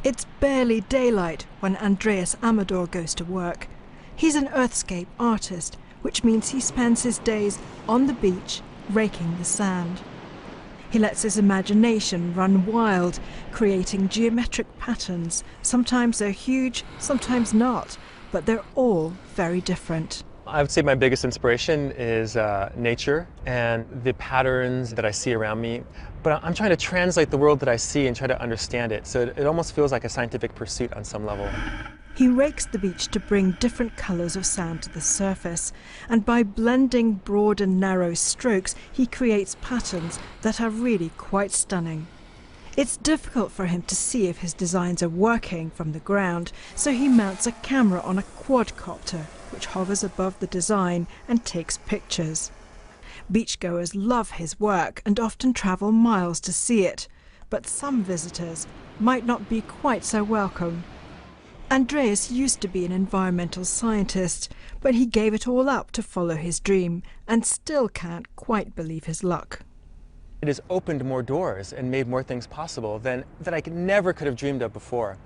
It's barely daylight when Andreas Amador goes to work. He's an earthscape artist, which means he spends his days on the beach raking the sand. He lets his imagination run wild, creating geometric patterns. Sometimes they're huge, sometimes not, but they're all very different. I would say my biggest inspiration is nature and the patterns that I see around me. But I'm trying to translate the world that I see and try to understand it. So it almost feels like a scientific pursuit on some level. He rakes the beach to bring different colours of sand to the surface, and by blending broad and narrow strokes, he creates patterns that are really quite stunning. It's difficult for him to see if his designs are working from the ground, so he mounts a camera on a quadcopter, which hovers above the design and takes pictures. Beachgoers love his work and often travel miles to see it, but some visitors might not be quite so welcome. Andreas used to be an environmental scientist, but he gave it all up to follow his dream and still can't quite believe his luck. It has opened more doors and made more things possible that I never could have dreamed of before.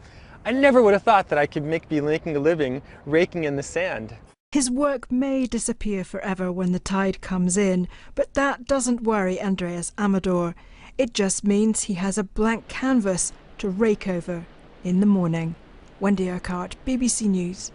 I never would have thought that I could be making a living raking in the sand. His work may disappear forever when the tide comes in, but that doesn't worry Andreas Amador. It just means he has a blank canvas to rake over in the morning. Wendy Urquhart, BBC News.